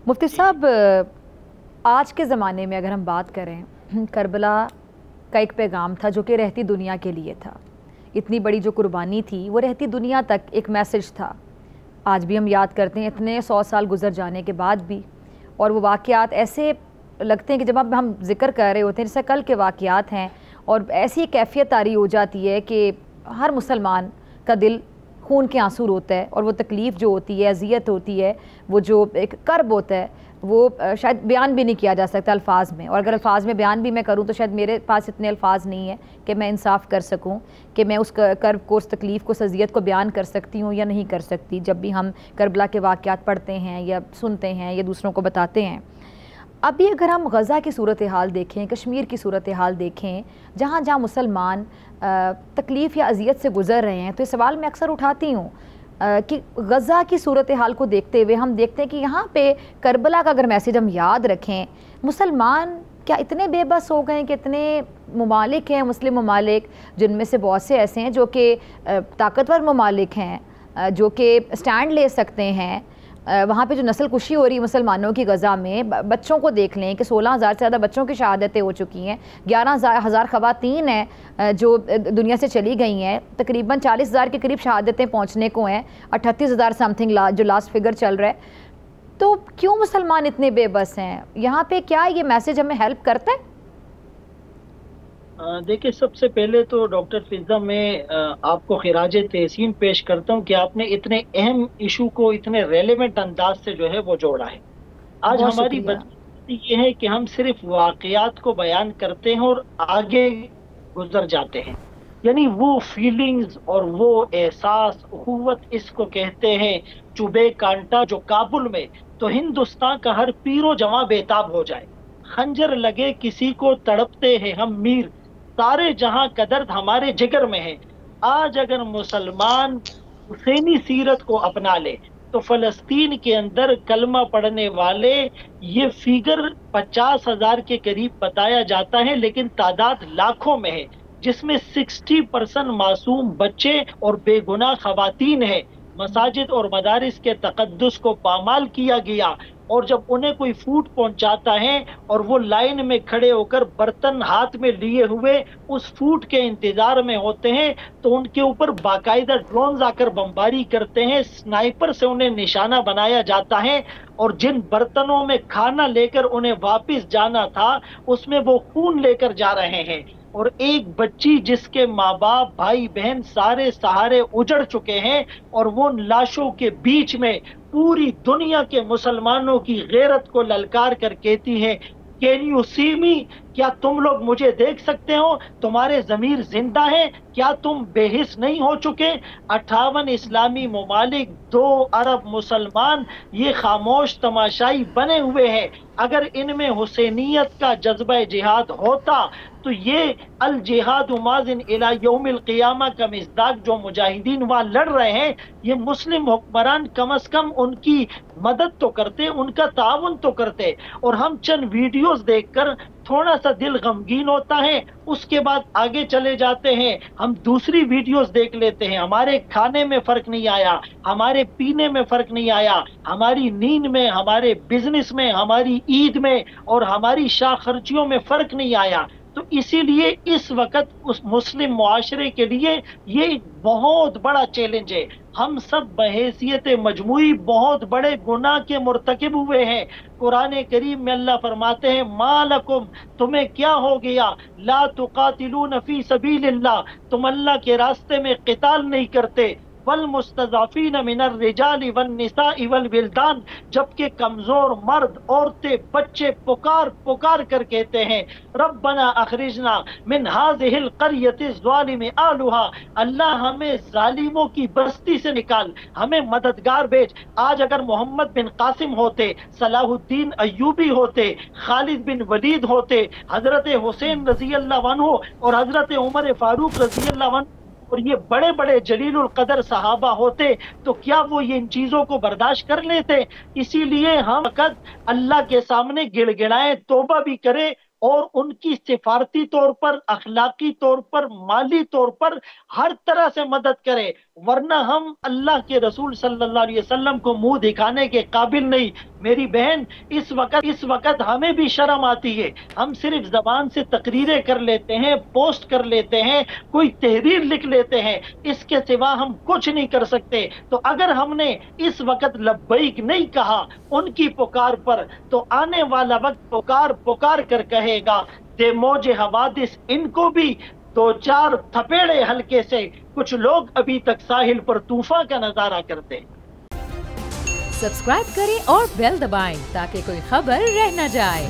मुफ्ती साहब, आज के ज़माने में अगर हम बात करें, करबला का एक पैगाम था जो कि रहती दुनिया के लिए था। इतनी बड़ी जो कुर्बानी थी वो रहती दुनिया तक एक मैसेज था। आज भी हम याद करते हैं इतने 100 साल गुजर जाने के बाद भी, और वो वाक़यात ऐसे लगते हैं कि जब हम जिक्र कर रहे होते हैं जैसे कल के वाक़यात हैं, और ऐसी कैफियत तारी हो जाती है कि हर मुसलमान का दिल खून के आंसू रोता है, और वो तकलीफ़ जो होती है, अज़ियत होती है, वो जो एक कर्ब होता है, वो शायद बयान भी नहीं किया जा सकता अल्फाज में। और अगर अल्फाज में बयान भी मैं करूँ तो शायद मेरे पास इतने अल्फाज नहीं है कि मैं इंसाफ कर सकूँ कि मैं उस कर्ब को, उस तकलीफ़ को, उस अज़ियत को बयान कर सकती हूँ या नहीं कर सकती। जब भी हम करबला के वाक़यात पढ़ते हैं या सुनते हैं या दूसरों को बताते हैं। अभी अगर हम गज़ा की सूरत हाल देखें, कश्मीर की सूरत हाल देखें, जहाँ जहाँ मुसलमान तकलीफ़ या अज़ियत से गुज़र रहे हैं, तो ये सवाल मैं अक्सर उठाती हूँ कि गज़ा की सूरत हाल को देखते हुए हम देखते हैं कि यहाँ पे करबला का अगर मैसेज हम याद रखें, मुसलमान क्या इतने बेबस हो गए कि इतने ममालिक हैं, मुस्लिम ममालिक, जिनमें से बहुत से ऐसे हैं जो कि ताकतवर ममालिक हैं, जो कि स्टैंड ले सकते हैं। वहाँ पे जो नस्ल कुशी हो रही है मुसलमानों की गज़ा में, बच्चों को देख लें कि 16,000 से ज़्यादा बच्चों की शहादतें हो चुकी हैं, 11,000 ख़वातीन हैं जो दुनिया से चली गई हैं, तकरीबन 40,000 के करीब शहादतें पहुँचने को हैं, 38,000 समथिंग जो लास्ट फिगर चल रहा है। तो क्यों मुसलमान इतने बेबस हैं? यहाँ पे क्या ये मैसेज हमें हेल्प करता है? देखिए, सबसे पहले तो डॉक्टर फिजा, मैं आपको खिराजे तहसीन पेश करता हूँ कि आपने इतने अहम इशू को इतने रेलेवेंट अंदाज से जो है वो जोड़ा है। आज बहुत हमारी शुक्रिया। बदकिस्मती ये है कि हम सिर्फ वाकयात को बयान करते हैं और आगे गुजर जाते हैं। यानी वो फीलिंग्स और वो एहसास, उखुवत इसको कहते हैं, चुबे कांटा जो काबुल में, तो हिंदुस्तान का हर पीरो जवां बेताब हो जाए। खंजर लगे किसी को तड़पते हैं हम मीर, सारे जहां का दर्द हमारे जिगर में है। आज अगर मुसलमान हुसैनी सीरत को अपना ले तो फलस्तीन के अंदर कलमा पढ़ने वाले, ये फिगर 50,000 के करीब बताया जाता है, लेकिन तादाद लाखों में है, जिसमें 60% मासूम बच्चे और बेगुनाह खवातीन है। मसाजिद और मदारिस के तकद्दुस को पामाल किया गया, और जब उन्हें कोई फूड पहुंचाता है और वो लाइन में खड़े होकर बर्तन हाथ में लिए हुए उस फूड के इंतजार में होते हैं, तो उनके ऊपर बाकायदा ड्रोन आकर बमबारी करते हैं, स्नाइपर से उन्हें निशाना बनाया जाता है, और जिन बर्तनों में खाना लेकर उन्हें वापस जाना था उसमें वो खून लेकर जा रहे हैं। और एक बच्ची जिसके माँ बाप, भाई बहन सारे सहारे उजड़ चुके हैं, और वो लाशों के बीच में पूरी दुनिया के मुसलमानों की गैरत को ललकार कर कहती है, कैन यू सी मी, क्या तुम लोग मुझे देख सकते हो? तुम्हारे जमीर जिंदा है? क्या तुम बेहिस नहीं हो चुके? 58 इस्लामी ममालिक, 2 अरब मुसलमान, ये खामोश तमाशाई बने हुए हैं। अगर इनमें हुसैनियत का जज्बा जिहाद होता तो ये अल जिहाद माजिन इला यौमिल क़ियामा का मिज़दाक जो मुजाहिदीन वहां लड़ रहे हैं, ये मुस्लिम हुक्मरान कम अज कम उनकी मदद तो करते, उनका ताउन तो करते। और हम चंद वीडियोस देखकर थोड़ा सा दिल गमगीन होता है, उसके बाद आगे चले जाते हैं, हम दूसरी वीडियोस देख लेते हैं। हमारे खाने में फर्क नहीं आया, हमारे पीने में फर्क नहीं आया, हमारी नींद में, हमारे बिजनेस में, हमारी ईद में और हमारी शाह खर्चियों में फर्क नहीं आया। तो इसीलिए इस वक्त उस मुस्लिम मुआशरे के लिए ये एक बहुत बड़ा चैलेंज है। हम सब बहैसियत मजमूई बहुत बड़े गुनाह के मुर्तकिब हुए हैं। कुरान करीम में अल्लाह फरमाते हैं, मालकुम, तुम्हें क्या हो गया, ला तुकातिलून फी सबीलिल्लाह, तुम अल्लाह के रास्ते में क़िताल नहीं करते, वल मुस्तज़अफ़ीन मिनर रिजालि वन निसाइ वल विल्दान, जबकि कमजोर मर्द, औरतें, बच्चे पुकार पुकार कर कहते हैं, रब्बना अखरिजना मिन हाज़िहिल क़रयति ज़ालिमि आलुहा, अल्लाह हमें जालिमों की बस्ती से निकाल, हमें मददगार भेज। आज अगर मोहम्मद बिन कासिम होते, सलाहुद्दीन अय्यूबी होते, खालिद बिन वलीद होते, हजरत हुसैन रजी अल्लाह अन्हु और हजरत उमर फारूक रजी अल्लाह अन्हु और ये बड़े बड़े जलीलुल कदर सहाबा होते, तो क्या वो ये इन चीजों को बर्दाश्त कर लेते? इसीलिए हम वक़्त अल्लाह के सामने गिड़गिड़ाएं, तौबा भी करें और उनकी सिफारती तौर पर, अखलाकी तौर पर, माली तौर पर हर तरह से मदद करें, वरना हम अल्लाह के रसूल सल्लल्लाहु अलैहि वसल्लम को मुंह दिखाने के काबिल नहीं। میری بہن اس وقت ہمیں بھی شرم آتی ہے. ہم صرف زبان سے تقریریں کر لیتے ہیں, پوسٹ کر لیتے ہیں, کوئی تحریر لکھ لیتے ہیں, اس کے سوا ہم کچھ نہیں کر سکتے. تو اگر ہم نے اس وقت لبیک نہیں کہا ان کی پکار پر, تو آنے والا وقت پکار کر کہے گا دے موج حوادث ان کو بھی دو چار تھپیڑے ہلکے سے. کچھ لوگ ابھی تک ساحل پر طوفان کا نظارہ کرتے ہیں. سبسکرائب کریں اور بیل دبائیں تاکہ کوئی خبر رہ نہ جائے.